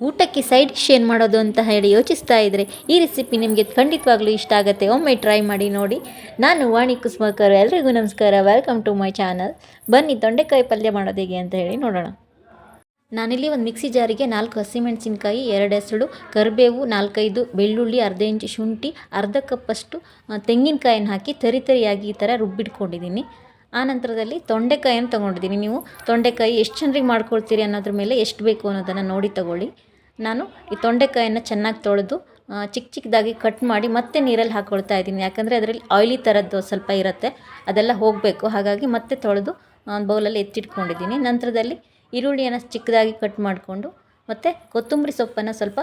ಊಟಕ್ಕೆ side dish ಏನು ಮಾಡೋದು ಅಂತ ಹೇಳಿ ಯೋಚಿಸ್ತಾ ಇದ್ದರೆ ಈ ರೆಸಿಪಿ ನಿಮಗೆ ಖಂಡಿತವಾಗ್ಲೂ ಇಷ್ಟ ಆಗುತ್ತೆ. ಒಮ್ಮೆ ಟ್ರೈ ಮಾಡಿ ನೋಡಿ. ನಾನು ವಾಣಿ ಕುಸುಮಾಕರ್, ಎಲ್ರಿಗೂ ನಮಸ್ಕಾರ. Welcome to my channel. ಬನ್ನಿ ತೊಂಡೆಕಾಯಿ ಪಲ್ಯ ಮಾಡೋದು ಹೇಗೆ ಅಂತ ಹೇಳಿ ನೋಡೋಣ. ನಾನಿಲ್ಲಿ ಒಂದು ಮಿಕ್ಸಿ ಜಾರಿಗೆ 4 ಹಸಿಮೆಣಸಿನ್ಕಾಯಿ, 2 ಹೆಸಳು, ಕರಿಬೇವು, 4-5 ಬೆಳ್ಳುಳ್ಳಿ, ಅರ್ಧ ಇಂಚು ಶುಂಠಿ, ಅರ್ಧ ಕಪ್ಪಷ್ಟು ತೆಂಗಿನಕಾಯನ್ನು ಹಾಕಿ ತರಿಯಾಗಿ ಈ ಥರ ರುಬ್ಬಿಟ್ಕೊಂಡಿದ್ದೀನಿ. ಆ ನಂತರದಲ್ಲಿ ತೊಂಡೆಕಾಯನ್ನು ತೊಗೊಂಡಿದ್ದೀನಿ. ನೀವು ತೊಂಡೆಕಾಯಿ ಎಷ್ಟು ಜನರಿಗೆ ಮಾಡ್ಕೊಳ್ತೀರಿ ಅನ್ನೋದ್ರ ಮೇಲೆ ಎಷ್ಟು ಬೇಕು ಅನ್ನೋದನ್ನು ನೋಡಿ ತಗೊಳ್ಳಿ. ನಾನು ಈ ತೊಂಡೆಕಾಯನ್ನು ಚೆನ್ನಾಗಿ ತೊಳೆದು ಚಿಕ್ಕದಾಗಿ ಕಟ್ ಮಾಡಿ ಮತ್ತೆ ನೀರಲ್ಲಿ ಹಾಕ್ಕೊಳ್ತಾ ಇದ್ದೀನಿ. ಯಾಕಂದರೆ ಅದರಲ್ಲಿ ಆಯ್ಲಿ ಥರದ್ದು ಸ್ವಲ್ಪ ಇರುತ್ತೆ, ಅದೆಲ್ಲ ಹೋಗಬೇಕು. ಹಾಗಾಗಿ ಮತ್ತೆ ತೊಳೆದು ಒಂದು ಬೌಲಲ್ಲಿ ಎತ್ತಿಟ್ಕೊಂಡಿದ್ದೀನಿ. ನಂತರದಲ್ಲಿ ಈರುಳ್ಳಿಯನ್ನು ಚಿಕ್ಕದಾಗಿ ಕಟ್ ಮಾಡಿಕೊಂಡು ಮತ್ತು ಕೊತ್ತಂಬರಿ ಸೊಪ್ಪನ್ನು ಸ್ವಲ್ಪ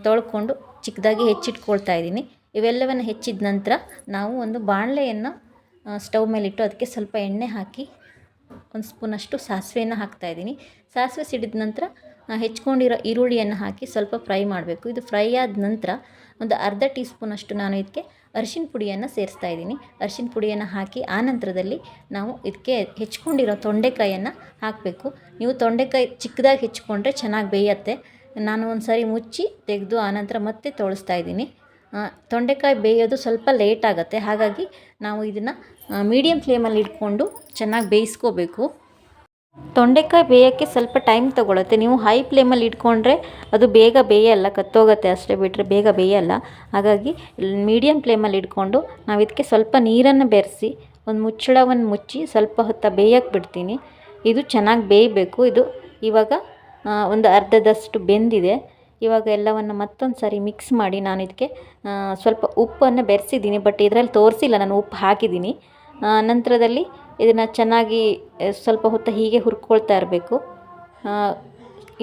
ತೊಳ್ಕೊಂಡು ಚಿಕ್ಕದಾಗಿ ಹೆಚ್ಚಿಟ್ಕೊಳ್ತಾ ಇದ್ದೀನಿ. ಇವೆಲ್ಲವನ್ನು ಹೆಚ್ಚಿದ ನಂತರ ನಾವು ಒಂದು ಬಾಣಲೆಯನ್ನು ಸ್ಟವ್ ಮೇಲಿಟ್ಟು ಅದಕ್ಕೆ ಸ್ವಲ್ಪ ಎಣ್ಣೆ ಹಾಕಿ 1 ಸ್ಪೂನಷ್ಟು ಸಾಸಿವೆಯನ್ನು ಹಾಕ್ತಾಯಿದ್ದೀನಿ. ಸಾಸಿವೆ ಸಿಡಿದ ನಂತರ ಹೆಚ್ಕೊಂಡಿರೋ ಈರುಳ್ಳಿಯನ್ನು ಹಾಕಿ ಸ್ವಲ್ಪ ಫ್ರೈ ಮಾಡಬೇಕು. ಇದು ಫ್ರೈ ಆದ ನಂತರ ಒಂದು ಅರ್ಧ ಟೀ ಸ್ಪೂನಷ್ಟು ನಾನು ಇದಕ್ಕೆ ಅರಿಶಿನ ಪುಡಿಯನ್ನು ಸೇರಿಸ್ತಾ ಇದ್ದೀನಿ. ಅರಿಶಿನ ಪುಡಿಯನ್ನು ಹಾಕಿ ಆ ನಂತರದಲ್ಲಿ ನಾವು ಇದಕ್ಕೆ ಹೆಚ್ಕೊಂಡಿರೋ ತೊಂಡೆಕಾಯನ್ನು ಹಾಕಬೇಕು. ನೀವು ತೊಂಡೆಕಾಯಿ ಚಿಕ್ಕದಾಗಿ ಹೆಚ್ಕೊಂಡ್ರೆ ಚೆನ್ನಾಗಿ ಬೇಯುತ್ತೆ. ನಾನು ಒಂದು ಸಾರಿ ಮುಚ್ಚಿ ತೆಗೆದು ಆನಂತರ ಮತ್ತೆ ತೊಳಸ್ತಾ ಇದ್ದೀನಿ. ತೊಂಡೆಕಾಯಿ ಬೇಯೋದು ಸ್ವಲ್ಪ ಲೇಟ್ ಆಗುತ್ತೆ. ಹಾಗಾಗಿ ನಾವು ಇದನ್ನು ಮೀಡಿಯಮ್ ಫ್ಲೇಮಲ್ಲಿ ಇಟ್ಕೊಂಡು ಚೆನ್ನಾಗಿ ಬೇಯಿಸ್ಕೋಬೇಕು. ತೊಂಡೆಕಾಯಿ ಬೇಯೋಕ್ಕೆ ಸ್ವಲ್ಪ ಟೈಮ್ ತೊಗೊಳುತ್ತೆ. ನೀವು ಹೈ ಫ್ಲೇಮಲ್ಲಿ ಇಟ್ಕೊಂಡ್ರೆ ಅದು ಬೇಗ ಬೇಯಲ್ಲ, ಕತ್ತೋಗುತ್ತೆ ಅಷ್ಟೇ ಬಿಟ್ಟರೆ ಬೇಗ ಬೇಯಲ್ಲ. ಹಾಗಾಗಿ ಮೀಡಿಯಮ್ ಫ್ಲೇಮಲ್ಲಿ ಇಟ್ಕೊಂಡು ನಾವು ಇದಕ್ಕೆ ಸ್ವಲ್ಪ ನೀರನ್ನು ಬೆರೆಸಿ ಒಂದು ಮುಚ್ಚಳವನ್ನು ಮುಚ್ಚಿ ಸ್ವಲ್ಪ ಹೊತ್ತು ಬೇಯಕ್ಕೆ ಬಿಡ್ತೀನಿ. ಇದು ಚೆನ್ನಾಗಿ ಬೇಯಬೇಕು. ಇದು ಇವಾಗ ಒಂದು ಅರ್ಧದಷ್ಟು ಬೆಂದಿದೆ. ಇವಾಗ ಎಲ್ಲವನ್ನು ಮತ್ತೊಂದು ಸಾರಿ ಮಿಕ್ಸ್ ಮಾಡಿ ನಾನು ಇದಕ್ಕೆ ಸ್ವಲ್ಪ ಉಪ್ಪನ್ನು ಬೆರೆಸಿದ್ದೀನಿ, ಬಟ್ ಇದರಲ್ಲಿ ತೋರಿಸಿಲ್ಲ, ನಾನು ಉಪ್ಪು ಹಾಕಿದ್ದೀನಿ. ನಂತರದಲ್ಲಿ ಇದನ್ನು ಚೆನ್ನಾಗಿ ಸ್ವಲ್ಪ ಹೊತ್ತು ಹೀಗೆ ಹುರ್ಕೊಳ್ತಾ ಇರಬೇಕು.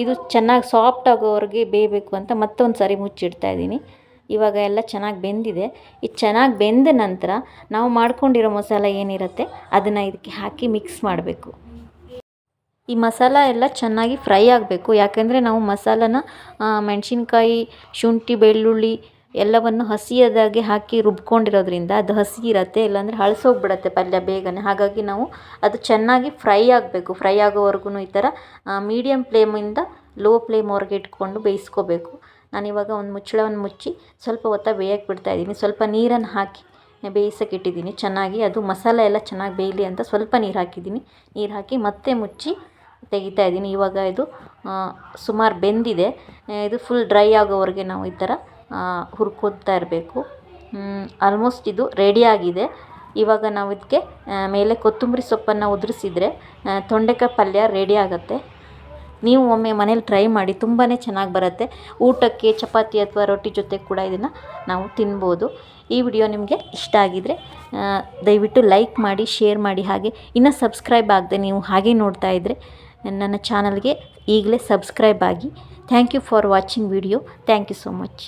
ಇದು ಚೆನ್ನಾಗಿ ಸಾಫ್ಟ್ ಆಗೋವರೆಗೆ ಬೇಯಬೇಕು ಅಂತ ಮತ್ತೊಂದು ಸಾರಿ ಮುಚ್ಚಿಡ್ತಾ ಇದ್ದೀನಿ. ಇವಾಗ ಎಲ್ಲ ಚೆನ್ನಾಗಿ ಬೆಂದಿದೆ. ಇದು ಚೆನ್ನಾಗಿ ಬೆಂದ ನಂತರ ನಾವು ಮಾಡ್ಕೊಂಡಿರೋ ಮಸಾಲೆ ಏನಿರುತ್ತೆ ಅದನ್ನು ಇದಕ್ಕೆ ಹಾಕಿ ಮಿಕ್ಸ್ ಮಾಡಬೇಕು. ಈ ಮಸಾಲ ಎಲ್ಲ ಚೆನ್ನಾಗಿ ಫ್ರೈ ಆಗಬೇಕು. ಯಾಕೆಂದರೆ ನಾವು ಮಸಾಲನ ಮೆಣಸಿನ್ಕಾಯಿ, ಶುಂಠಿ, ಬೆಳ್ಳುಳ್ಳಿ ಎಲ್ಲವನ್ನು ಹಸಿಯದಾಗಿ ಹಾಕಿ ರುಬ್ಕೊಂಡಿರೋದ್ರಿಂದ ಅದು ಹಸಿ ಇರುತ್ತೆ, ಇಲ್ಲಾಂದರೆ ಹಳಸೋಗ್ಬಿಡುತ್ತೆ ಪಲ್ಯ ಬೇಗನೆ. ಹಾಗಾಗಿ ನಾವು ಅದು ಚೆನ್ನಾಗಿ ಫ್ರೈ ಆಗಬೇಕು. ಫ್ರೈ ಆಗೋವರೆಗೂ ಈ ಥರ ಮೀಡಿಯಮ್ ಫ್ಲೇಮಿಂದ ಲೋ ಫ್ಲೇಮ್ವರೆಗೆ ಇಟ್ಕೊಂಡು ಬೇಯಿಸ್ಕೋಬೇಕು. ನಾನಿವಾಗ ಒಂದು ಮುಚ್ಚಳವನ್ನು ಮುಚ್ಚಿ ಸ್ವಲ್ಪ ಹೊತ್ತು ಬೇಯಕ್ಕೆ ಬಿಡ್ತಾಯಿದ್ದೀನಿ. ಸ್ವಲ್ಪ ನೀರನ್ನು ಹಾಕಿ ಬೇಯಿಸೋಕೆ ಇಟ್ಟಿದ್ದೀನಿ ಚೆನ್ನಾಗಿ. ಅದು ಮಸಾಲೆ ಎಲ್ಲ ಚೆನ್ನಾಗಿ ಬೇಯಲಿ ಅಂತ ಸ್ವಲ್ಪ ನೀರು ಹಾಕಿದ್ದೀನಿ. ನೀರು ಹಾಕಿ ಮತ್ತೆ ಮುಚ್ಚಿ ತೆಗಿತಾ ಇದ್ದೀನಿ. ಇವಾಗ ಇದು ಸುಮಾರು ಬೆಂದಿದೆ. ಇದು ಫುಲ್ ಡ್ರೈ ಆಗೋವರೆಗೆ ನಾವು ಈ ಥರ ಹುರ್ಕೊತಾ ಇರಬೇಕು. ಆಲ್ಮೋಸ್ಟ್ ಇದು ರೆಡಿಯಾಗಿದೆ. ಇವಾಗ ನಾವು ಇದಕ್ಕೆ ಮೇಲೆ ಕೊತ್ತಂಬರಿ ಸೊಪ್ಪನ್ನು ಉದುರಿಸಿದರೆ ತೊಂಡೆಕಾಯಿ ಪಲ್ಯ ರೆಡಿ ಆಗುತ್ತೆ. ನೀವು ಒಮ್ಮೆ ಮನೇಲಿ ಟ್ರೈ ಮಾಡಿ, ತುಂಬಾ ಚೆನ್ನಾಗಿ ಬರುತ್ತೆ. ಊಟಕ್ಕೆ ಚಪಾತಿ ಅಥವಾ ರೊಟ್ಟಿ ಜೊತೆ ಕೂಡ ಇದನ್ನು ನಾವು ತಿನ್ಬೋದು. ಈ ವಿಡಿಯೋ ನಿಮಗೆ ಇಷ್ಟ ಆಗಿದರೆ ದಯವಿಟ್ಟು ಲೈಕ್ ಮಾಡಿ, ಶೇರ್ ಮಾಡಿ. ಹಾಗೆ ಇನ್ನೂ ಸಬ್ಸ್ಕ್ರೈಬ್ ಆಗದೆ ನೀವು ಹಾಗೆ ನೋಡ್ತಾ ಇದ್ದರೆ ನನ್ನ ಚಾನಲ್ಗೆ ಈಗಲೇ ಸಬ್ಸ್ಕ್ರೈಬ್ ಆಗಿ. Thank you for watching video. Thank you so much.